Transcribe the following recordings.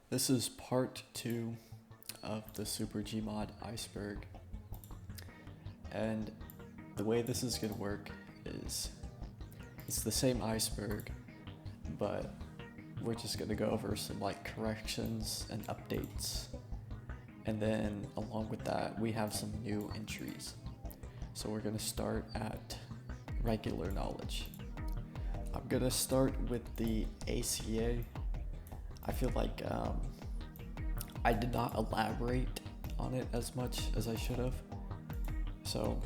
This is part 2 of the Super Gmod Iceberg, and the way this is going to work is it's the same iceberg, but we're just going to go over some like corrections and updates, and then along with that we have some new entries. So we're going to start at regular knowledge. I'm going to start with the ACA. I feel like I did not elaborate on it as much as I should have. So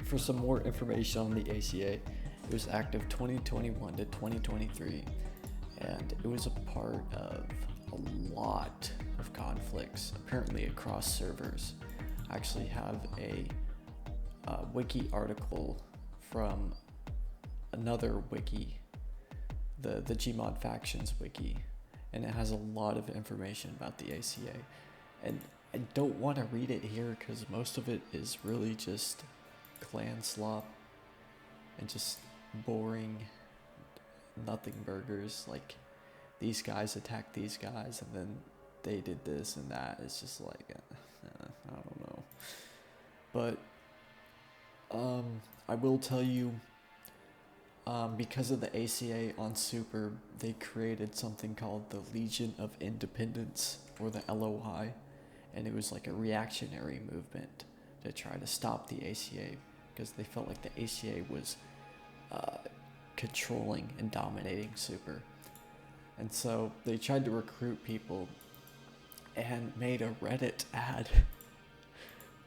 for some more information on the ACA, it was active 2021 to 2023, and it was a part of a lot of conflicts, apparently across servers. I actually have a wiki article from another wiki, the Gmod Factions wiki, and it has a lot of information about the ACA, and I don't want to read it here because most of it is really just clan slop and just boring nothing burgers, like these guys attacked these guys and then they did this and that. It's just like I don't know, but I will tell you, because of the ACA on Super, they created something called the Legion of Independence, or the LOI, and it was like a reactionary movement to try to stop the ACA because they felt like the ACA was controlling and dominating Super. And so they tried to recruit people and made a Reddit ad.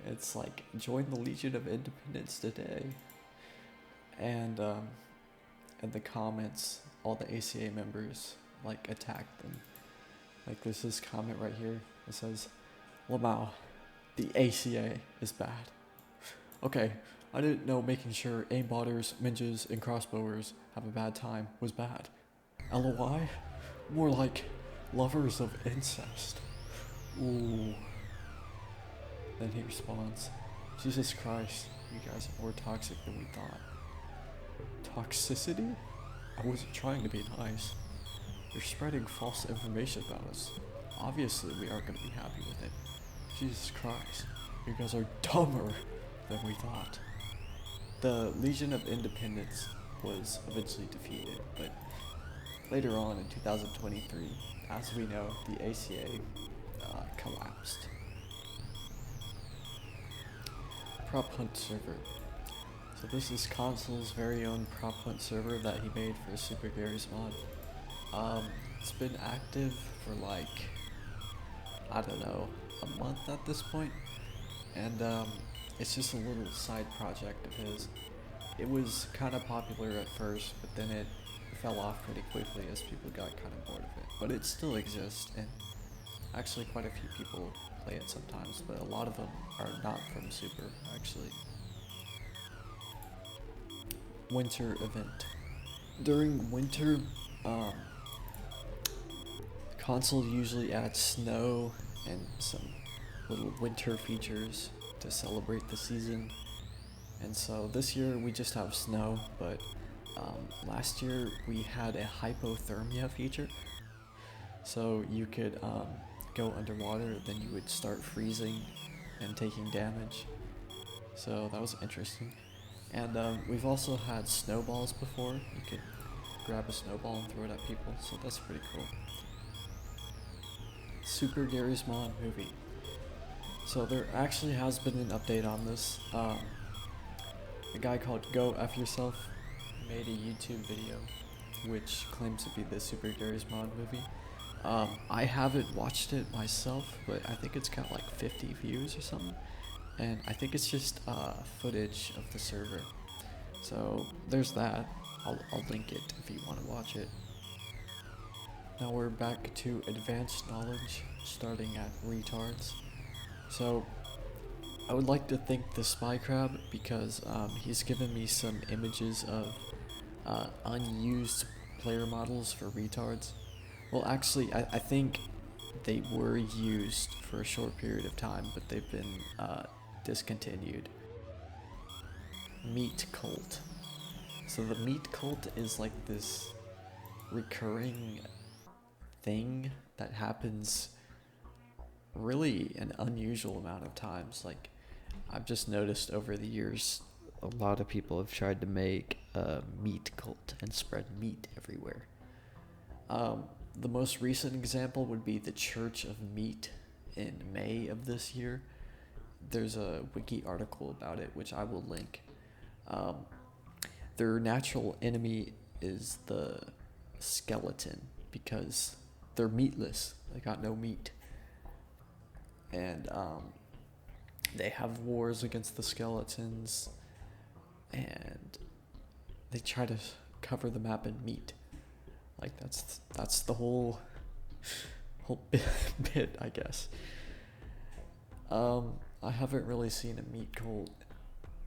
It's like, join the Legion of Independence today. And in the comments, all the ACA members like attacked them. Like there's this comment right here that says, "Lamau, the ACA is bad." Okay, I didn't know making sure aimbotters, ninjas, and crossbowers have a bad time was bad. LOI? More like lovers of incest. Ooh. Then he responds, "Jesus Christ, you guys are more toxic than we thought." Toxicity? I wasn't trying to be nice. You're spreading false information about us. Obviously we aren't going to be happy with it. Jesus Christ, you guys are dumber than we thought. The Legion of Independence was eventually defeated, but later on in 2023, as we know, the ACA collapsed. Prop Hunt server. So this is Console's very own prop hunt server that he made for Super Gary's mod. It's been active for like, I don't know, a month at this point, and it's just a little side project of his. It was kind of popular at first, but then it fell off pretty quickly as people got kind of bored of it. But it still exists, and actually quite a few people play it sometimes, but a lot of them are not from Super, actually. Winter event. During winter, Console usually adds snow and some little winter features to celebrate the season. And so this year we just have snow, but last year we had a hypothermia feature. So you could go underwater, then you would start freezing and taking damage. So that was interesting. And we've also had snowballs before. You could grab a snowball and throw it at people, so that's pretty cool. Super Gary's Mod movie. So there actually has been an update on this. A guy called Go F Yourself made a YouTube video which claims to be the Super Gary's Mod movie. I haven't watched it myself, but I think it's got like 50 views or something. And I think it's just footage of the server. So there's that. I'll link it if you want to watch it. Now we're back to advanced knowledge, starting at Retards. So I would like to thank the spycrab because he's given me some images of unused player models for Retards. Well, actually, I think they were used for a short period of time, but they've been discontinued. Meat cult. So the meat cult is like this recurring thing that happens really an unusual amount of times. Like, I've just noticed over the years, a lot of people have tried to make a meat cult and spread meat everywhere. The most recent example would be the Church of Meat in May of this year. There's a wiki article about it, which I will link. Their natural enemy is the skeleton because they're meatless. They got no meat. And they have wars against the skeletons, and they try to cover the map in meat. Like, that's the whole bit, I guess. I haven't really seen a meat cult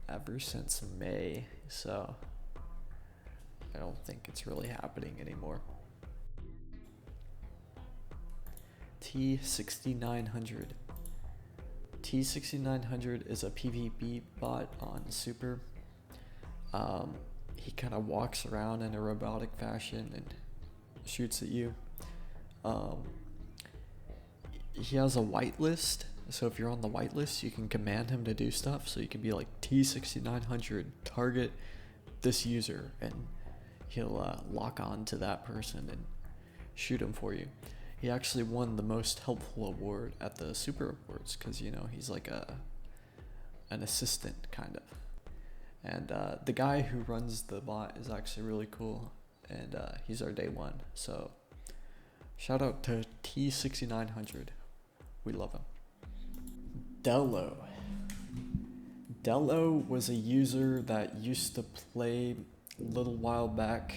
ever since May, so I don't think it's really happening anymore. T6900. T6900 is a PvP bot on Super. He kind of walks around in a robotic fashion and shoots at you. He has a whitelist, so if you're on the whitelist, you can command him to do stuff. So you can be like, T6900, target this user, and he'll lock on to that person and shoot him for you. He actually won the most helpful award at the Super Awards because, you know, he's like an assistant, kind of. And the guy who runs the bot is actually really cool, and he's our day one. So shout out to T6900. We love him. Delo. Delo was a user that used to play a little while back.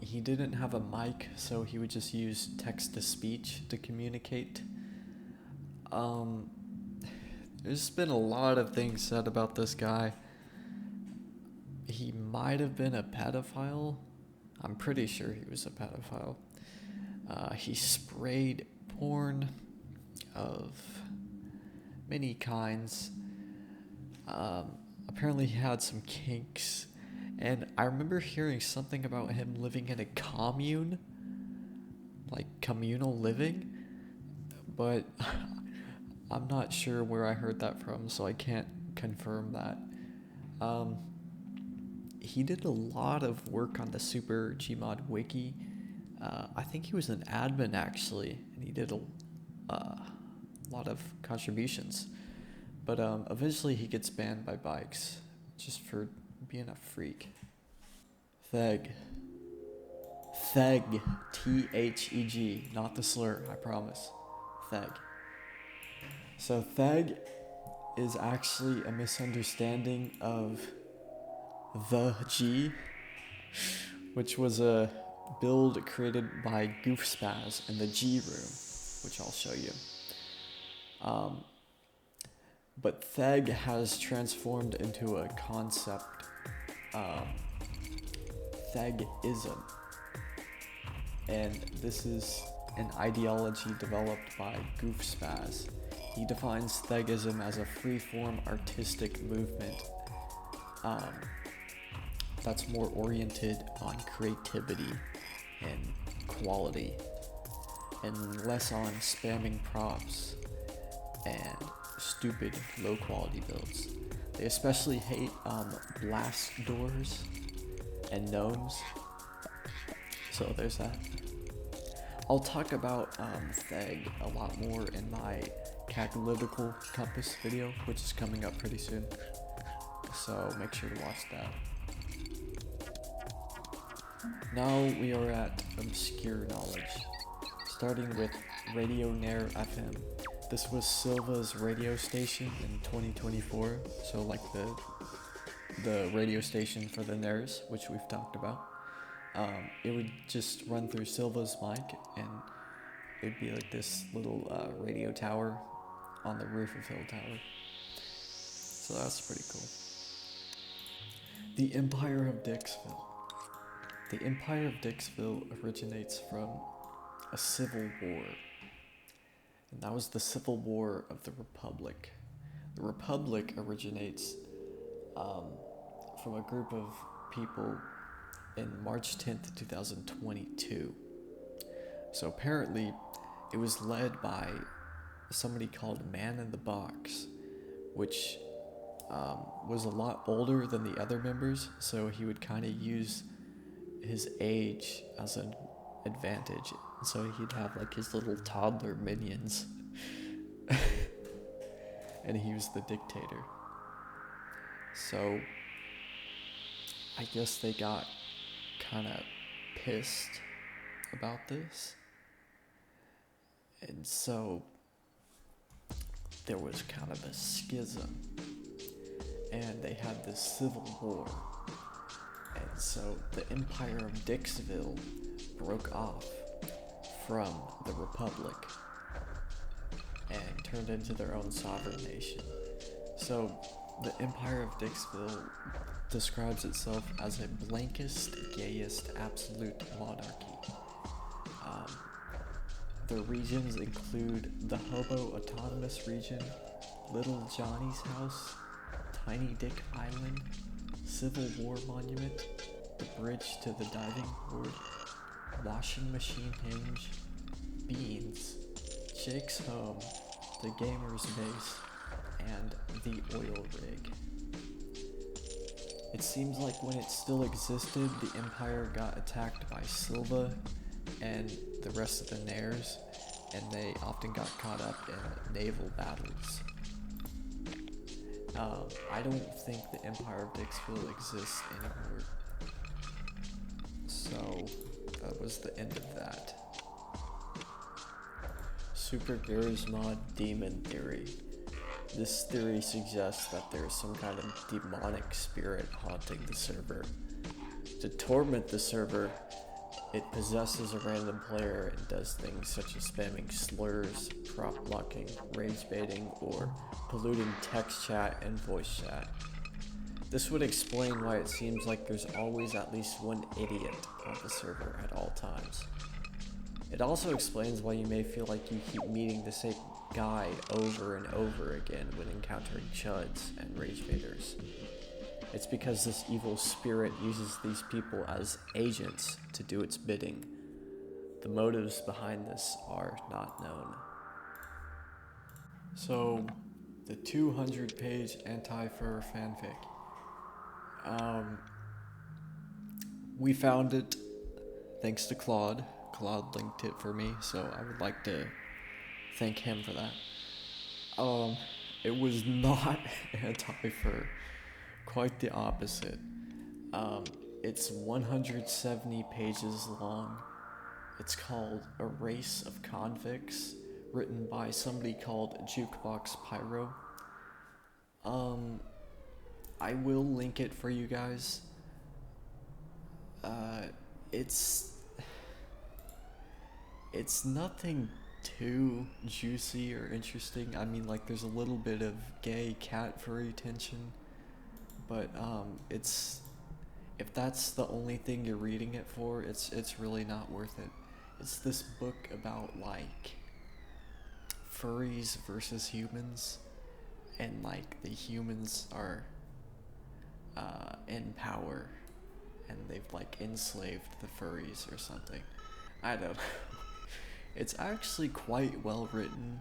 He didn't have a mic, so he would just use text-to-speech to communicate. There's been a lot of things said about this guy. He might have been a pedophile. I'm pretty sure he was a pedophile. He sprayed porn of many kinds. Apparently he had some kinks. And I remember hearing something about him living in a commune, like communal living, but I'm not sure where I heard that from, so I can't confirm that. He did a lot of work on the Super Gmod wiki. I think he was an admin, actually, and he did a lot of contributions. But eventually he gets banned by Bikes, just for being a freak. Theg. Theg. T-H-E-G. Not the slur, I promise. Theg. So Theg is actually a misunderstanding of the G, which was a build created by Goofspaz in the G room, which I'll show you. But Theg has transformed into a concept, Thegism. And this is an ideology developed by Goofspaz. He defines Thegism as a free-form artistic movement that's more oriented on creativity and quality, and less on spamming props and stupid low-quality builds. They especially hate blast doors and gnomes. So there's that. I'll talk about Theg a lot more in my Catalytical Compass video, which is coming up pretty soon. So make sure to watch that. Now we are at obscure knowledge, starting with Radio Nair FM. This was Silva's radio station in 2024, so like the radio station for the Nairs, which we've talked about. It would just run through Silva's mic, and it'd be like this little radio tower on the roof of Hill Tower. So that's pretty cool. The Empire of Dicksville. The Empire of Dicksville originates from a civil war. And that was the Civil War of the Republic. The Republic originates from a group of people in March 10th, 2022. So apparently, it was led by somebody called Man in the Box, which was a lot older than the other members, so he would kind of use his age as an advantage. So he'd have like his little toddler minions, and he was the dictator. So I guess they got kind of pissed about this, and so there was kind of a schism, and they had this civil war. And so the Empire of Dicksville broke off from the Republic and turned into their own sovereign nation. So the Empire of Dicksville describes itself as a blankest, gayest, absolute monarchy. The regions include the Hobo Autonomous Region, Little Johnny's House, Tiny Dick Island, Civil War Monument, the Bridge to the Diving Board, Washing Machine Hinge, Beans, Jake's Home, the Gamer's Base, and the Oil Rig. It seems like when it still existed, the Empire got attacked by Silva and the rest of the Nairs, and they often got caught up in naval battles. I don't think the Empire of Dicksville exists anymore. So that was the end of that. Super Gmod Demon Theory. This theory suggests that there is some kind of demonic spirit haunting the server. To torment the server, it possesses a random player and does things such as spamming slurs, prop blocking, rage baiting, or polluting text chat and voice chat. This would explain why it seems like there's always at least one idiot on the server at all times. It also explains why you may feel like you keep meeting the same guy over and over again when encountering chuds and rage baiters. It's because this evil spirit uses these people as agents to do its bidding. The motives behind this are not known. So, the 200-page anti-fur fanfic. We found it thanks to Klaud. Klaud linked it for me, so I would like to thank him for that. It was not anti-fur. Quite the opposite. It's 170 pages long. It's called A Race of Convicts, written by somebody called Jukebox Pyro. I will link it for you guys. It's nothing too juicy or interesting. I mean, like, there's a little bit of gay cat furry tension, but it's, if that's the only thing you're reading it for, it's really not worth it. It's this book about, like, furries versus humans, and, like, the humans are in power, and they've, like, enslaved the furries or something. I don't know. It's actually quite well written,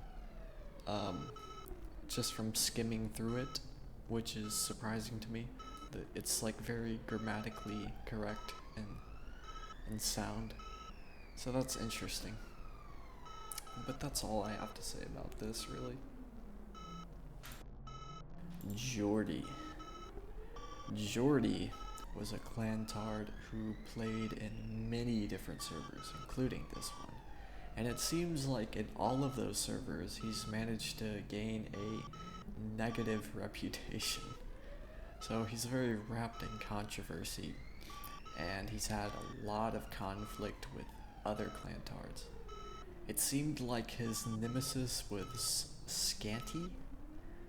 just from skimming through it, which is surprising to me. It's, like, very grammatically correct and sound, so that's interesting. But that's all I have to say about this, really. Jordi. Jordi was a clantard who played in many different servers, including this one. And it seems like in all of those servers, he's managed to gain a negative reputation. So he's very wrapped in controversy, and he's had a lot of conflict with other clantards. It seemed like his nemesis was Scanty,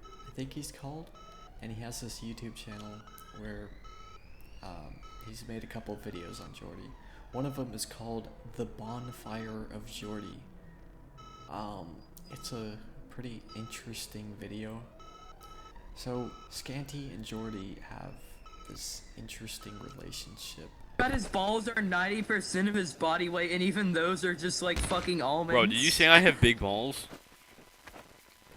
I think he's called, and he has this YouTube channel where he's made a couple videos on Jordi. One of them is called The Bonfire of Jordi. It's a pretty interesting video. So Scanty and Jordi have this interesting relationship God, his balls are 90% of his body weight, and even those are just like fucking almonds. Bro, did you say I have big balls?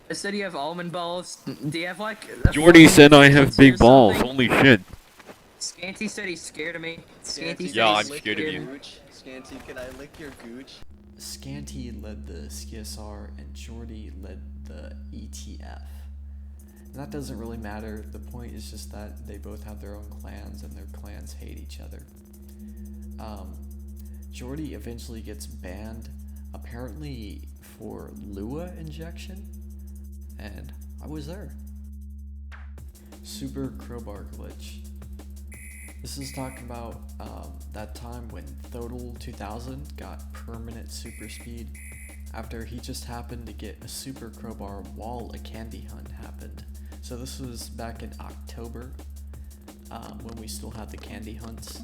I said you have almond balls. Do you have like? Jordi said I have big balls. Holy shit. Scanty said he's scared of me. Scanty said Yeah, I'm he's scared of you. Gooch? Scanty, can I lick your gooch? Scanty led the CSR and Jordi led the ETF. And that doesn't really matter. The point is just that they both have their own clans and their clans hate each other. Jordi eventually gets banned, apparently for Lua injection, and I was there. Super crowbar glitch. This is talking about that time when Thodel 2000 got permanent super speed after he just happened to get a super crowbar while a candy hunt happened. So this was back in October when we still had the candy hunts.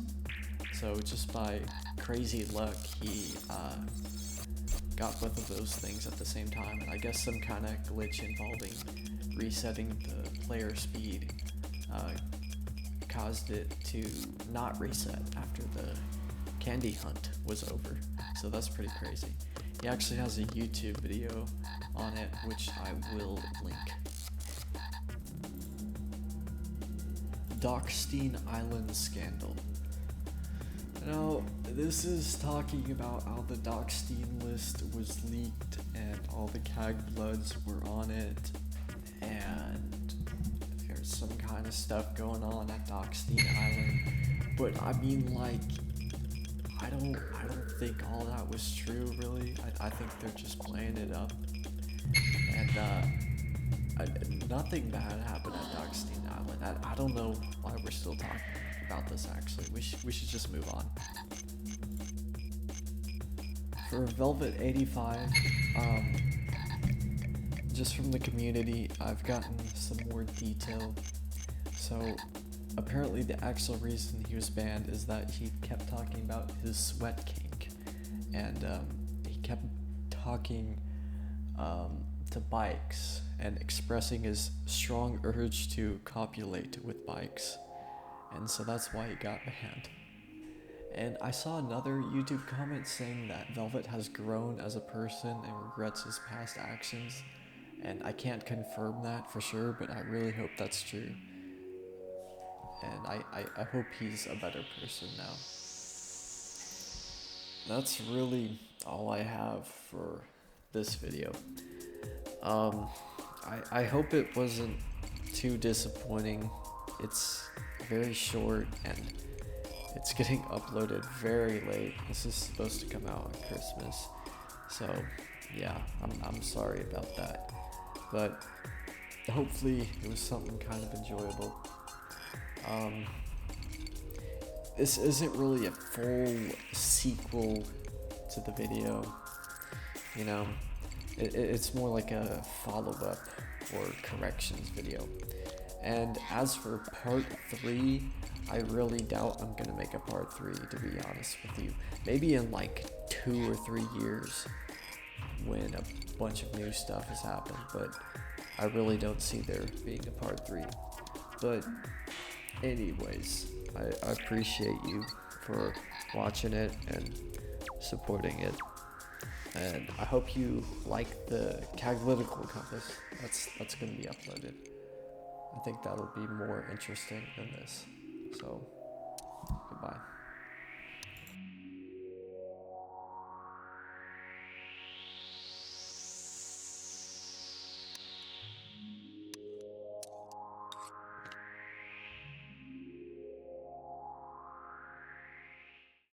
So just by crazy luck, he got both of those things at the same time, and I guess some kind of glitch involving resetting the player speed caused it to not reset after the candy hunt was over. So that's pretty crazy. He actually has a YouTube video on it, which I will link. Docstein Island scandal. Now, this is talking about how the Docstein list was leaked and all the CAG bloods were on it, and there's some kind of stuff going on at Docstein Island. But I mean, like, I don't think all that was true, really. I think they're just playing it up. And nothing bad happened at Docstein Island. I don't know why we're still talking about this, actually. We should just move on. For Velvet 85, just from the community, I've gotten some more detail. So apparently the actual reason he was banned is that he kept talking about his sweat kink, and he kept talking to bikes and expressing his strong urge to copulate with bikes, and so that's why he got banned. And I saw another YouTube comment saying that Velvet has grown as a person and regrets his past actions, and I can't confirm that for sure, but I really hope that's true. And I hope he's a better person now. That's really all I have for this video. I hope it wasn't too disappointing. It's very short and it's getting uploaded very late. This is supposed to come out on Christmas. So yeah, I'm sorry about that. But hopefully it was something kind of enjoyable. This isn't really a full sequel to the video, you know. It's more like a follow-up or corrections video. And as for part 3, I really doubt I'm gonna make a part 3, to be honest with you. Maybe in like 2 or 3 years when a bunch of new stuff has happened, but I really don't see there being a part 3. But anyways, I appreciate you for watching it and supporting it. And I hope you like the Caglitical compass that's going to be uploaded. I think that'll be more interesting than this. So, goodbye.